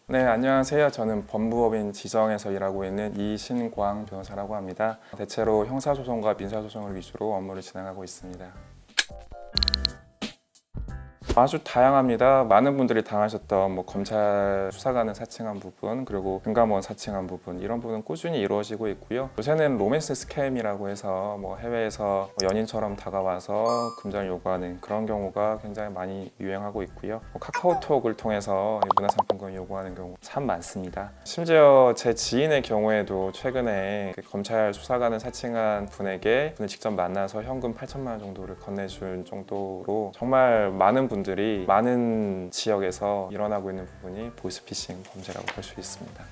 네, 안녕하세요. 저는 법무법인 지정에서 일하고 있는 이신광 변호사라고 합니다. 대체로 형사소송과 민사소송을 위주로 업무를 진행하고 있습니다. 아주 다양합니다. 많은 분들이 당하셨던 검찰 수사관을 사칭한 부분, 그리고 금감원 사칭한 부분, 이런 부분은 꾸준히 이루어지고 있고요. 요새는 로맨스 스캠이라고 해서 해외에서 연인처럼 다가와서 금전을 요구하는 그런 경우가 굉장히 많이 유행하고 있고요. 카카오톡을 통해서 문화상품권 요구하는 경우 참 많습니다. 심지어 제 지인의 경우에도 최근에 검찰 수사관을 사칭한 분에게 분을 직접 만나서 현금 8천만 원 정도를 건네준 정도로 정말 많은 분들이 많은 지역에서 일어나고 있는 부분이 보이스피싱 범죄라고 볼 수 있습니다.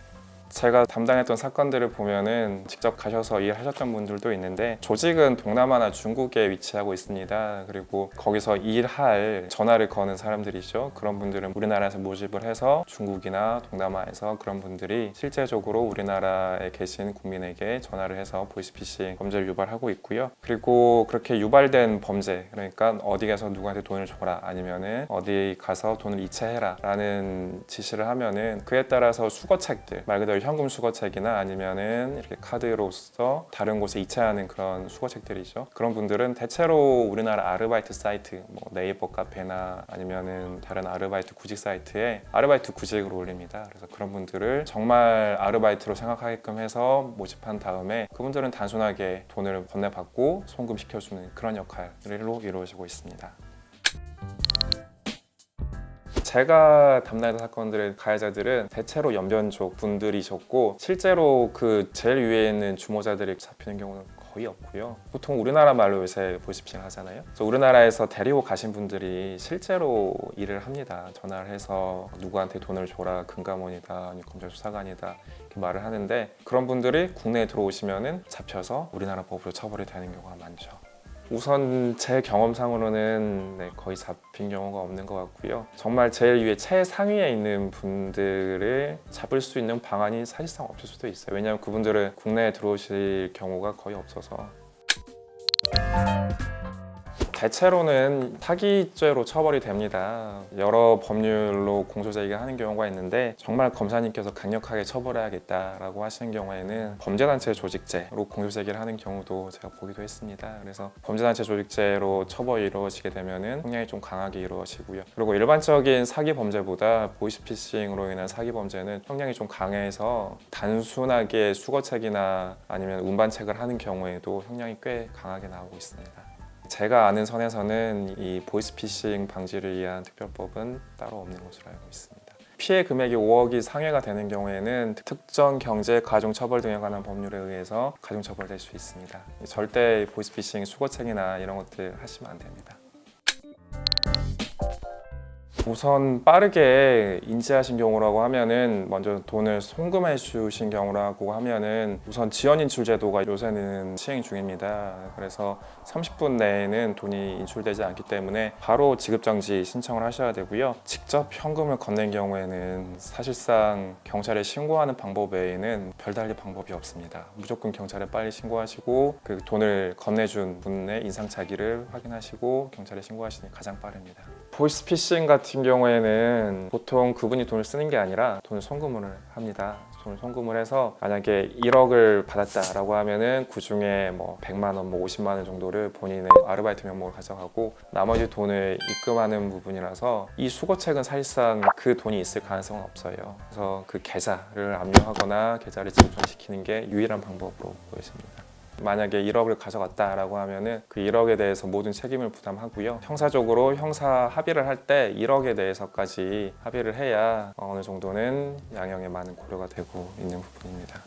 제가 담당했던 사건들을 보면은 직접 가셔서 일하셨던 분들도 있는데, 조직은 동남아나 중국에 위치하고 있습니다. 그리고 거기서 일할 전화를 거는 사람들이죠. 그런 분들은 우리나라에서 모집을 해서 중국이나 동남아에서 그런 분들이 실제적으로 우리나라에 계신 국민에게 전화를 해서 보이스피싱 범죄를 유발하고 있고요. 그리고 그렇게 유발된 범죄, 그러니까 어디 가서 누구한테 돈을 줘라, 아니면은 어디 가서 돈을 이체해라 라는 지시를 하면은 그에 따라서 수거책들, 말 그대로 현금 수거책이나 아니면은 이렇게 카드로서 다른 곳에 이체하는 그런 수거책들이죠. 그런 분들은 대체로 우리나라 아르바이트 사이트, 네이버 카페나 아니면은 다른 아르바이트 구직 사이트에 아르바이트 구직을 올립니다. 그래서 그런 분들을 정말 아르바이트로 생각하게끔 해서 모집한 다음에 그분들은 단순하게 돈을 건네받고 송금시켜주는 그런 역할로 이루어지고 있습니다. 제가 담당했던 사건들의 가해자들은 대체로 연변족 분들이셨고, 실제로 그 제일 위에 있는 주모자들이 잡히는 경우는 거의 없고요. 보통 우리나라 말로 요새 보이스피싱 하잖아요. 그래서 우리나라에서 데리고 가신 분들이 실제로 일을 합니다. 전화를 해서 누구한테 돈을 줘라, 금감원이다, 아니면 검찰 수사관이다 이렇게 말을 하는데, 그런 분들이 국내에 들어오시면은 잡혀서 우리나라 법으로 처벌이 되는 경우가 많죠. 우선 제 경험상으로는 거의 잡힌 경우가 없는 것 같고요. 정말 제일 위에 최상위에 있는 분들을 잡을 수 있는 방안이 사실상 없을 수도 있어요. 왜냐하면 그분들은 국내에 들어오실 경우가 거의 없어서. 대체로는 사기죄로 처벌이 됩니다. 여러 법률로 공소제기를 하는 경우가 있는데, 정말 검사님께서 강력하게 처벌해야겠다라고 하시는 경우에는 범죄단체 조직죄로 공소제기를 하는 경우도 제가 보기도 했습니다. 그래서 범죄단체 조직죄로 처벌이 이루어지게 되면은 형량이 좀 강하게 이루어지고요. 그리고 일반적인 사기 범죄보다 보이스피싱으로 인한 사기 범죄는 형량이 좀 강해서 단순하게 수거책이나 아니면 운반책을 하는 경우에도 형량이 꽤 강하게 나오고 있습니다. 제가 아는 선에서는 이 보이스피싱 방지를 위한 특별법은 따로 없는 것으로 알고 있습니다. 피해 금액이 5억이 상회가 되는 경우에는 특정 경제, 가중처벌 등에 관한 법률에 의해서 가중처벌될 수 있습니다. 절대 보이스피싱 수거책이나 이런 것들 하시면 안 됩니다. 우선 빠르게 인지하신 경우라고 하면은, 먼저 돈을 송금해 주신 경우라고 하면은 우선 지연인출 제도가 요새는 시행 중입니다. 그래서 30분 내에는 돈이 인출되지 않기 때문에 바로 지급정지 신청을 하셔야 되고요. 직접 현금을 건넨 경우에는 사실상 경찰에 신고하는 방법 외에는 별다른 방법이 없습니다. 무조건 경찰에 빨리 신고하시고 그 돈을 건네준 분의 인상착의를 확인하시고 경찰에 신고하시는 게 가장 빠릅니다. 보이스피싱 같은 경우에는 보통 그분이 돈을 쓰는 게 아니라 돈을 송금을 합니다. 돈을 송금을 해서 만약에 1억을 받았다라고 하면은 그 중에 100만 원, 50만 원 정도를 본인의 아르바이트 명목으로 가져가고, 나머지 돈을 입금하는 부분이라서 이 수거책은 사실상 그 돈이 있을 가능성은 없어요. 그래서 그 계좌를 압류하거나 계좌를 진출시키는 게 유일한 방법으로 보여집니다. 만약에 1억을 가져갔다라고 하면은 그 1억에 대해서 모든 책임을 부담하고요. 형사적으로 형사 합의를 할 때 1억에 대해서까지 합의를 해야 어느 정도는 양형에 많은 고려가 되고 있는 부분입니다.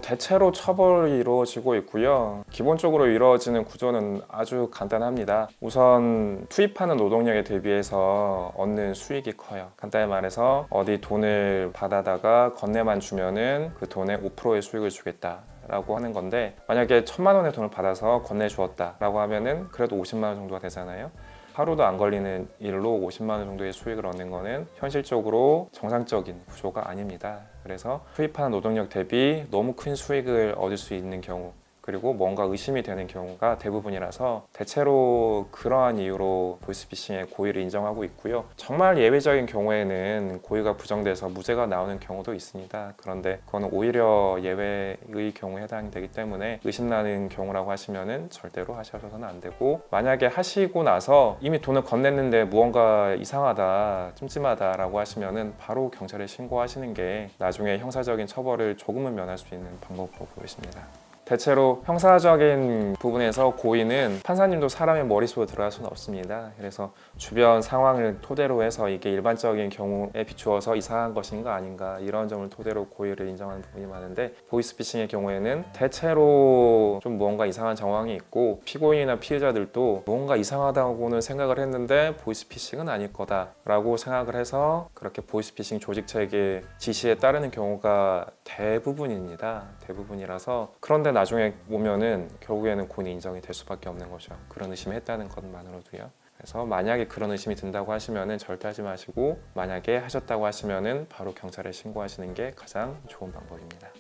대체로 처벌이 이루어지고 있고요. 기본적으로 이루어지는 구조는 아주 간단합니다. 우선 투입하는 노동력에 대비해서 얻는 수익이 커요. 간단히 말해서 어디 돈을 받아다가 건네만 주면은 그 돈의 5%의 수익을 주겠다 라고 하는 건데, 만약에 1,000만 원의 돈을 받아서 건네주었다 라고 하면은 그래도 50만 원 정도가 되잖아요. 하루도 안 걸리는 일로 50만 원 정도의 수익을 얻는 거는 현실적으로 정상적인 구조가 아닙니다. 그래서 투입하는 노동력 대비 너무 큰 수익을 얻을 수 있는 경우, 그리고 뭔가 의심이 되는 경우가 대부분이라서 대체로 그러한 이유로 보이스피싱의 고의를 인정하고 있고요. 정말 예외적인 경우에는 고의가 부정돼서 무죄가 나오는 경우도 있습니다. 그런데 그건 오히려 예외의 경우에 해당되기 때문에 의심나는 경우라고 하시면은 절대로 하셔서는 안 되고, 만약에 하시고 나서 이미 돈을 건넸는데 무언가 이상하다, 찜찜하다라고 하시면은 바로 경찰에 신고하시는 게 나중에 형사적인 처벌을 조금은 면할 수 있는 방법으로 보여집니다. 대체로 형사적인 부분에서 고의는 판사님도 사람의 머릿속에 들어갈 수는 없습니다. 그래서 주변 상황을 토대로 해서 이게 일반적인 경우에 비추어서 이상한 것인가 아닌가 이런 점을 토대로 고의를 인정하는 부분이 많은데, 보이스피싱의 경우에는 대체로 좀 무언가 이상한 정황이 있고 피고인이나 피해자들도 뭔가 이상하다고는 생각을 했는데 보이스피싱은 아닐 거다라고 생각을 해서 그렇게 보이스피싱 조직 체계 지시에 따르는 경우가 대부분입니다. 대부분이라서. 그런데 나중에 보면은 결국에는 고의 인정이 될 수밖에 없는 거죠. 그런 의심을 했다는 것만으로도요. 그래서 만약에 그런 의심이 든다고 하시면은 절대 하지 마시고, 만약에 하셨다고 하시면은 바로 경찰에 신고하시는 게 가장 좋은 방법입니다.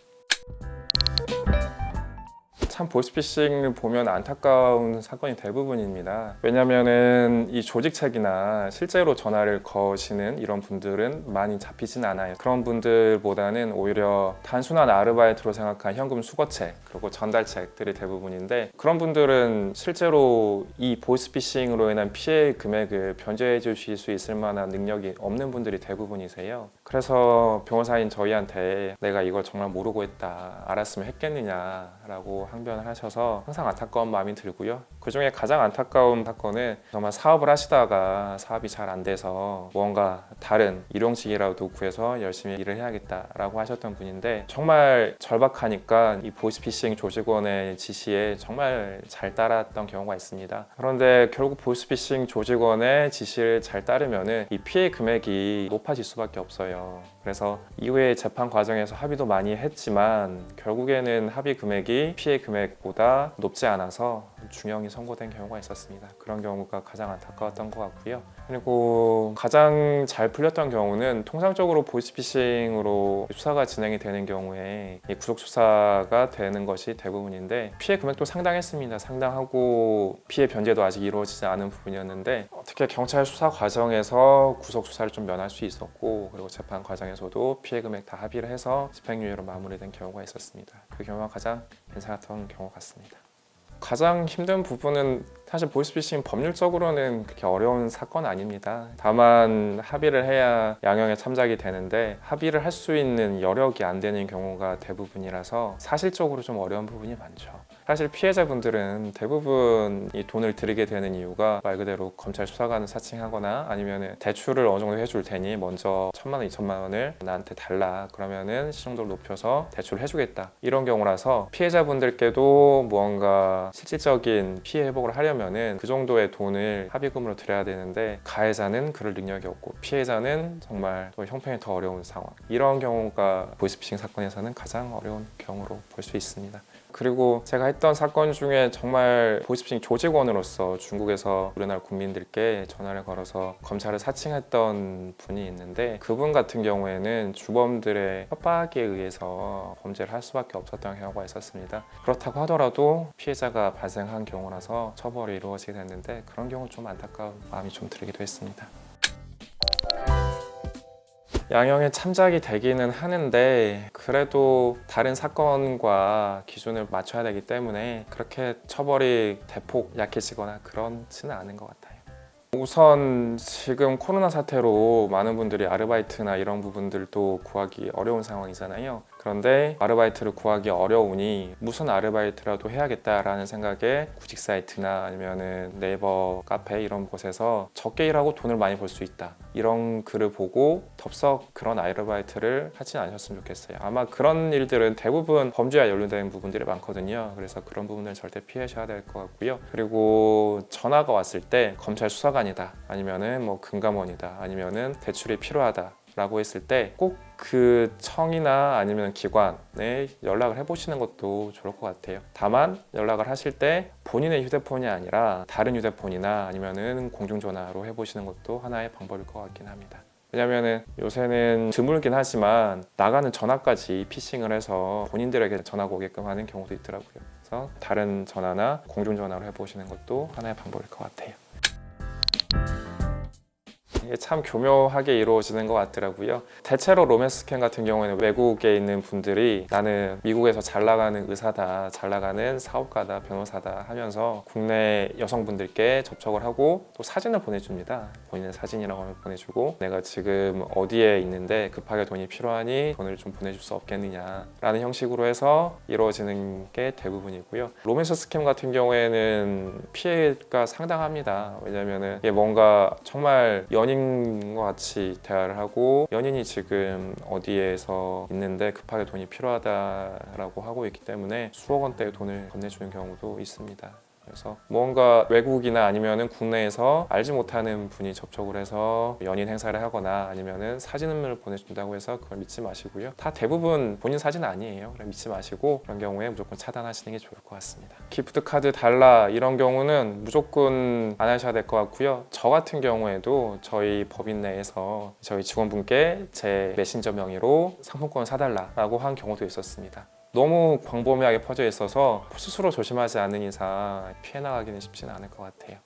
참 보이스피싱을 보면 안타까운 사건이 대부분입니다. 왜냐면은 이 조직책이나 실제로 전화를 거시는 이런 분들은 많이 잡히진 않아요. 그런 분들보다는 오히려 단순한 아르바이트로 생각한 현금 수거책 그리고 전달책들이 대부분인데, 그런 분들은 실제로 이 보이스피싱으로 인한 피해 금액을 변제해 주실 수 있을 만한 능력이 없는 분들이 대부분이세요. 그래서 변호사인 저희한테 내가 이걸 정말 모르고 했다, 알았으면 했겠느냐라고 항변을 하셔서 항상 안타까운 마음이 들고요. 그 중에 가장 안타까운 사건은 정말 사업을 하시다가 사업이 잘 안 돼서 무언가 다른 일용직이라도 구해서 열심히 일을 해야겠다라고 하셨던 분인데, 정말 절박하니까 이 보이스피싱 조직원의 지시에 정말 잘 따랐던 경우가 있습니다. 그런데 결국 보이스피싱 조직원의 지시를 잘 따르면은 이 피해 금액이 높아질 수밖에 없어요. 그래서 이후에 재판 과정에서 합의도 많이 했지만 결국에는 합의 금액이 피해 금액보다 높지 않아서 중형이 선고된 경우가 있었습니다. 그런 경우가 가장 안타까웠던 것 같고요. 그리고 가장 잘 풀렸던 경우는 통상적으로 보이스피싱으로 수사가 진행이 되는 경우에 구속 수사가 되는 것이 대부분인데, 피해 금액도 상당했습니다. 상당하고 피해 변제도 아직 이루어지지 않은 부분이었는데, 어떻게 경찰 수사 과정에서 구속 수사를 좀 면할 수 있었고, 그리고 재판 과정에서도 피해 금액 다 합의를 해서 집행유예로 마무리된 경우가 있었습니다. 그 경우가 가장 괜찮았던 경우 같습니다. 가장 힘든 부분은 사실 보이스피싱 법률적으로는 그렇게 어려운 사건 아닙니다. 다만 합의를 해야 양형에 참작이 되는데, 합의를 할 수 있는 여력이 안 되는 경우가 대부분이라서 사실적으로 좀 어려운 부분이 많죠. 사실 피해자분들은 대부분 이 돈을 들이게 되는 이유가 말 그대로 검찰 수사관을 사칭하거나 아니면 대출을 어느 정도 해줄 테니 먼저 1,000만 원, 2,000만 원을 나한테 달라, 그러면은 신용도를 높여서 대출을 해주겠다, 이런 경우라서 피해자분들께도 무언가 실질적인 피해 회복을 하려면은 그 정도의 돈을 합의금으로 드려야 되는데, 가해자는 그럴 능력이 없고 피해자는 정말 또 형평이 더 어려운 상황, 이런 경우가 보이스피싱 사건에서는 가장 어려운 경우로 볼 수 있습니다. 그리고 제가 했던 사건 중에 정말 보이스피싱 조직원으로서 중국에서 우리나라 국민들께 전화를 걸어서 검찰을 사칭했던 분이 있는데, 그분 같은 경우에는 주범들의 협박에 의해서 범죄를 할 수밖에 없었던 경우가 있었습니다. 그렇다고 하더라도 피해자가 발생한 경우라서 처벌이 이루어지게 됐는데, 그런 경우 좀 안타까운 마음이 좀 들기도 했습니다. 양형에 참작이 되기는 하는데, 그래도 다른 사건과 기준을 맞춰야 되기 때문에 그렇게 처벌이 대폭 약해지거나 그렇지는 않은 것 같아요. 우선 지금 코로나 사태로 많은 분들이 아르바이트나 이런 부분들도 구하기 어려운 상황이잖아요. 그런데 아르바이트를 구하기 어려우니 무슨 아르바이트라도 해야겠다라는 생각에 구직 사이트나 아니면 네이버 카페 이런 곳에서 적게 일하고 돈을 많이 벌 수 있다, 이런 글을 보고 덥석 그런 아르바이트를 하진 않으셨으면 좋겠어요. 아마 그런 일들은 대부분 범죄와 연루되는 부분들이 많거든요. 그래서 그런 부분을 절대 피하셔야 될 것 같고요. 그리고 전화가 왔을 때 검찰 수사관이다, 아니면은 뭐 금감원이다, 아니면은 대출이 필요하다 라고 했을 때 꼭 그 청이나 아니면 기관에 연락을 해보시는 것도 좋을 것 같아요. 다만 연락을 하실 때 본인의 휴대폰이 아니라 다른 휴대폰이나 아니면은 공중전화로 해보시는 것도 하나의 방법일 것 같긴 합니다. 왜냐면은 요새는 드물긴 하지만 나가는 전화까지 피싱을 해서 본인들에게 전화가 오게끔 하는 경우도 있더라고요. 그래서 다른 전화나 공중전화로 해보시는 것도 하나의 방법일 것 같아요. 이게 참 교묘하게 이루어지는 것 같더라고요. 대체로 로맨스 스캠 같은 경우에는 외국에 있는 분들이 나는 미국에서 잘 나가는 의사다, 잘 나가는 사업가다, 변호사다 하면서 국내 여성분들께 접촉을 하고 또 사진을 보내줍니다. 본인의 사진이라고 하면 보내주고 내가 지금 어디에 있는데 급하게 돈이 필요하니 돈을 좀 보내줄 수 없겠느냐 라는 형식으로 해서 이루어지는 게 대부분이고요. 로맨스 스캠 같은 경우에는 피해가 상당합니다. 왜냐면은 이게 뭔가 정말 연인과 같이 대화를 하고 연인이 지금 어디에서 있는데 급하게 돈이 필요하다라고 하고 있기 때문에 수억 원대의 돈을 건네주는 경우도 있습니다. 그래서 뭔가 외국이나 아니면은 국내에서 알지 못하는 분이 접촉을 해서 연인 행사를 하거나 아니면은 사진을 보내준다고 해서 그걸 믿지 마시고요. 다 대부분 본인 사진 아니에요. 그럼 믿지 마시고 그런 경우에 무조건 차단하시는 게 좋을 것 같습니다. 기프트 카드 달라 이런 경우는 무조건 안 하셔야 될 것 같고요. 저 같은 경우에도 저희 법인 내에서 저희 직원분께 제 메신저 명의로 상품권을 사달라라고 한 경우도 있었습니다. 너무 광범위하게 퍼져 있어서 스스로 조심하지 않는 이상 피해 나가기는 쉽지는 않을 것 같아요.